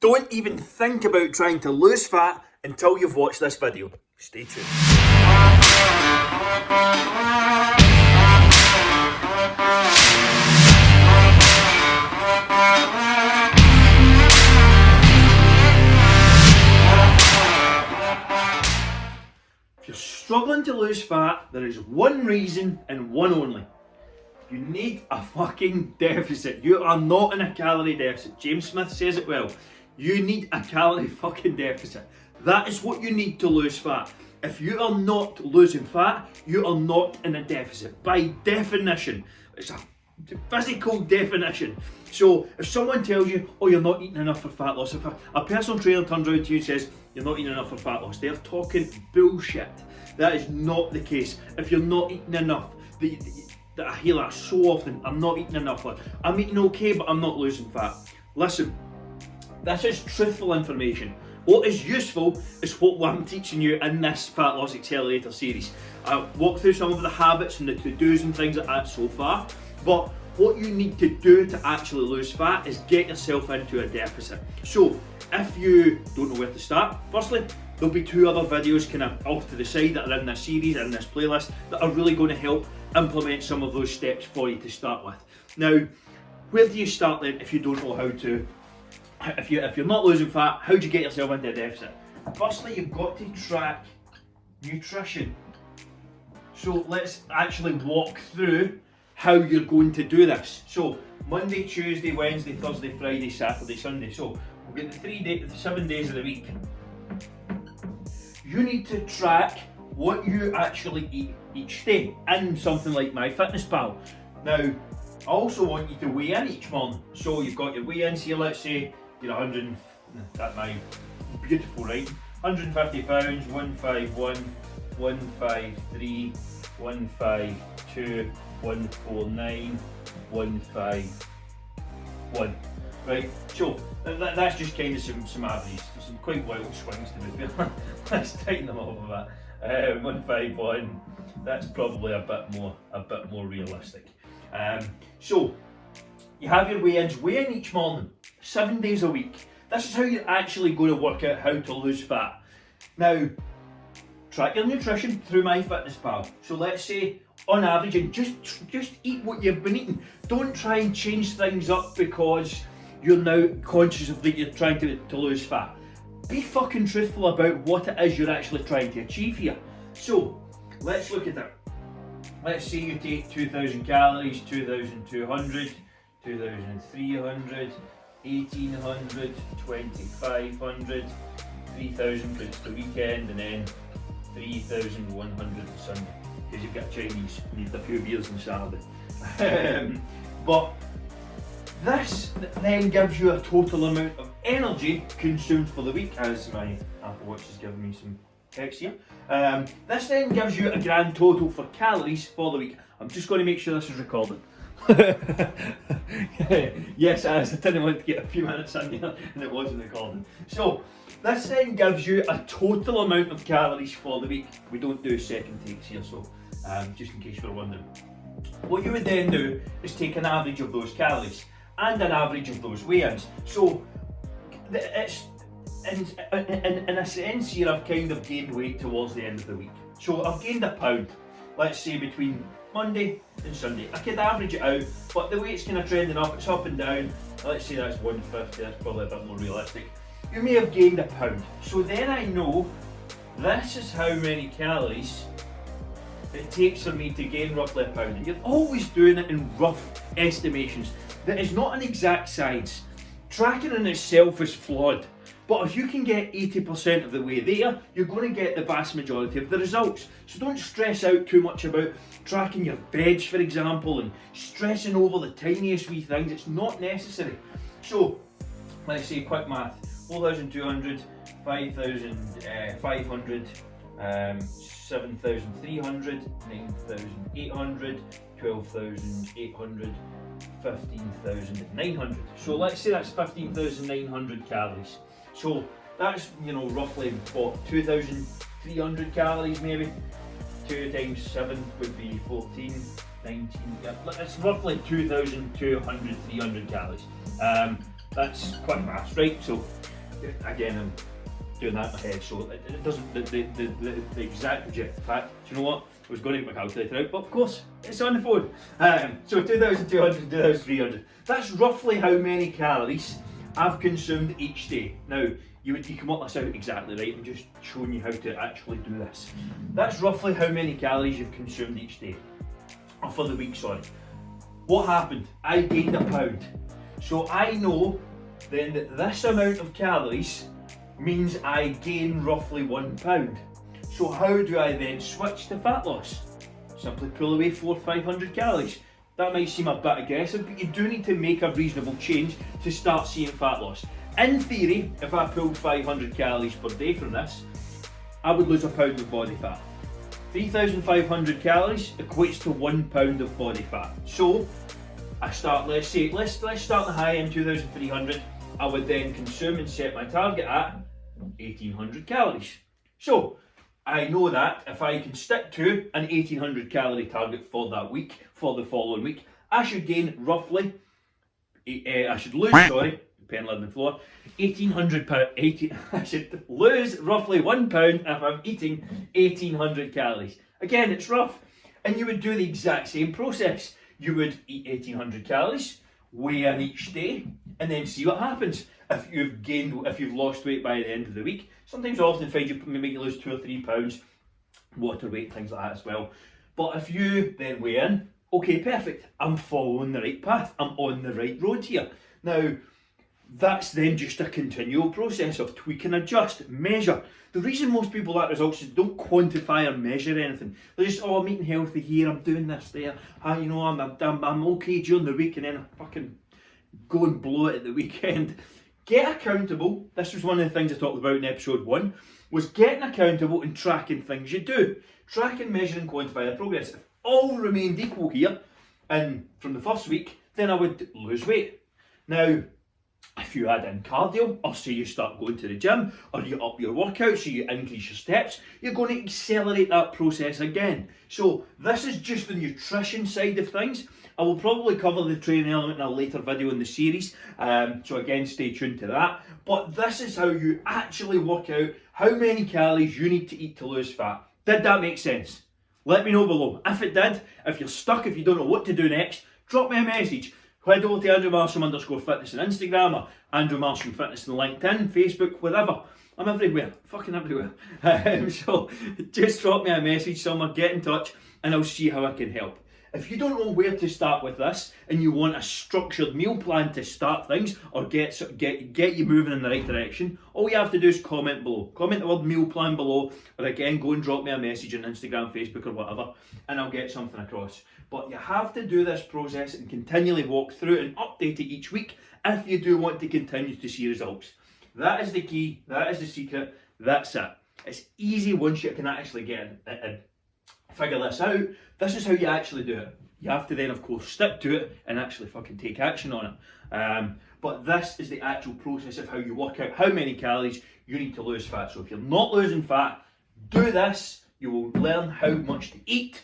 Don't even think about trying to lose fat until you've watched this video. Stay tuned. If you're struggling to lose fat, there is one reason and one only. You need a fucking deficit. You are not in a calorie deficit. James Smith says it well. You need a calorie fucking deficit. That is what you need to lose fat. If you are not losing fat, you are not in a deficit. By definition, it's a physical definition. So if someone tells you, oh, you're not eating enough for fat loss, if a personal trainer turns around to you and says, you're not eating enough for fat loss, they're talking bullshit. That is not the case. If you're not eating enough, I hear that so often, I'm not eating enough. I'm eating okay, but I'm not losing fat. Listen, this is truthful information. What is useful is what I'm teaching you in this Fat Loss Accelerator series. I walked through some of the habits and the to-dos and things like that so far, but what you need to do to actually lose fat is get yourself into a deficit. So if you don't know where to start, firstly, there'll be two other videos kind of off to the side that are in this series, in this playlist, that are really going to help implement some of those steps for you to start with. Now, where do you start then if you don't know how to, if you're not losing fat, how do you get yourself into a deficit? Firstly, you've got to track nutrition. So let's actually walk through how you're going to do this. So Monday, Tuesday, Wednesday, Thursday, Friday, Saturday, Sunday. So we'll get the 7 days of the week. You need to track what you actually eat each day in something like MyFitnessPal. Now, I also want you to weigh in each month. So you've got your weigh-ins here, let's say you're 100, that's my beautiful right, 150 pounds, 151, 153, 152, 149, 151. Right, so that's just kind of some averages, some quite wild swings to be fair. Let's tighten them up a bit. 151, that's probably a bit more realistic. So you have your weigh-ins, weigh in each morning, 7 days a week. This is how you're actually going to work out how to lose fat. Now, track your nutrition through MyFitnessPal. So let's say on average, and just eat what you've been eating. Don't try and change things up because you're now conscious of that you're trying to lose fat. Be fucking truthful about what it is you're actually trying to achieve here. So let's look at it. Let's say you take 2,000 calories, 2,200, 2,300, 1,800, 2,500, 3,000 for the weekend, and then 3,100 on Sunday. Because you've got Chinese, you need a few beers on Saturday. But this then gives you a total amount of energy consumed for the week, as my Apple Watch is giving me some text here. This then gives you a grand total for calories for the week. I'm just going to make sure this is recorded. Yes, as I didn't want to get a few minutes in here and it wasn't recording. So this then gives you a total amount of calories for the week. We don't do second takes here, so just in case you're wondering. What you would then do is take an average of those calories and an average of those weigh-ins. So it's in a sense here I've kind of gained weight towards the end of the week. So I've gained a pound, let's say between Monday and Sunday. I could average it out, but the weight's kind of trending up, it's up and down. Let's say that's 150, that's probably a bit more realistic. You may have gained a pound. So then I know this is how many calories it takes for me to gain roughly a pound. And you're always doing it in rough estimations. That is not an exact science. Tracking in itself is flawed. But if you can get 80% of the way there, you're going to get the vast majority of the results. So don't stress out too much about tracking your veg, for example, and stressing over the tiniest wee things. It's not necessary. So let's say quick math, 4,200, 5,500, 7,300, 9,800, 12,800, 15,900. So let's say that's 15,900 calories. So that's, roughly what, 2,300 calories maybe. 2 times 7 would be 14, 19, it's roughly 2,200, 300 calories. That's quick maths, right? So again, I'm doing that in my head, so it doesn't, the exact project. In fact, do you know what? I was going to get my calculator out, but of course, it's on the phone. So 2,200, 2,300. That's roughly how many calories I've consumed each day. Now, you can work this out exactly right. I'm just showing you how to actually do this. That's roughly how many calories you've consumed each day. Or for the week, sorry. What happened? I gained a pound. So I know then that this amount of calories means I gain roughly 1 pound. So how do I then switch to fat loss? Simply pull away 400 or 500 calories. That might seem a bit aggressive, but you do need to make a reasonable change to start seeing fat loss. In theory, if I pulled 500 calories per day from this, I would lose a pound of body fat. 3,500 calories equates to 1 pound of body fat. So I start, let's start the high end, 2,300. I would then consume and set my target at 1,800 calories. So I know that if I can stick to an 1,800 calorie target for that week, for the following week, I should gain roughly, I should lose, sorry, pen lid on the floor, 1,800 pounds, I should lose roughly 1 pound if I'm eating 1,800 calories. Again, it's rough. And you would do the exact same process. You would eat 1,800 calories, weigh in each day, and then see what happens. If you've lost weight by the end of the week, sometimes I often find you make you lose 2 or 3 pounds, water weight, things like that as well. But if you then weigh in, okay, perfect, I'm following the right path, I'm on the right road here. Now, that's then just a continual process of tweak and adjust, measure. The reason most people lack results is they don't quantify or measure anything. They're just, oh, I'm eating healthy here, I'm doing this there, you know, I'm okay during the week, and then I fucking go and blow it at the weekend. Get accountable. This was one of the things I talked about in episode 1, was getting accountable and tracking things you do. Track and measure and quantify the progress. If all remained equal here, and from the first week, then I would lose weight. Now, if you add in cardio, or say you start going to the gym, or you up your workouts, so you increase your steps, you're going to accelerate that process again. So this is just the nutrition side of things. I will probably cover the training element in a later video in the series, so again, stay tuned to that. But this is how you actually work out how many calories you need to eat to lose fat. Did that make sense? Let me know below. If it did, if you're stuck, if you don't know what to do next, drop me a message. Head over to Andrew Marsham _fitness on Instagram, or Andrew Marsham Fitness on LinkedIn, Facebook, whatever. I'm everywhere, fucking everywhere. So just drop me a message somewhere, get in touch, and I'll see how I can help. If you don't know where to start with this, and you want a structured meal plan to start things, or get you moving in the right direction, all you have to do is comment below. Comment the word meal plan below, or again, go and drop me a message on Instagram, Facebook, or whatever, and I'll get something across. But you have to do this process and continually walk through it and update it each week if you do want to continue to see results. That is the key, that is the secret, that's it. It's easy once you can actually get and figure this out. This is how you actually do it. You have to then, of course, stick to it and actually fucking take action on it. But this is the actual process of how you work out how many calories you need to lose fat. So if you're not losing fat, do this. You will learn how much to eat.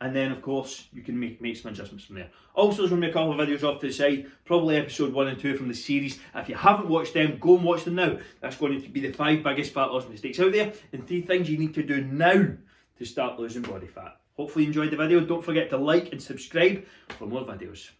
And then, of course, you can make some adjustments from there. Also, there's going to be a couple of videos off to the side, probably episode 1 and 2 from the series. If you haven't watched them, go and watch them now. That's going to be the 5 biggest fat loss mistakes out there, and 3 things you need to do now to start losing body fat. Hopefully you enjoyed the video. Don't forget to like and subscribe for more videos.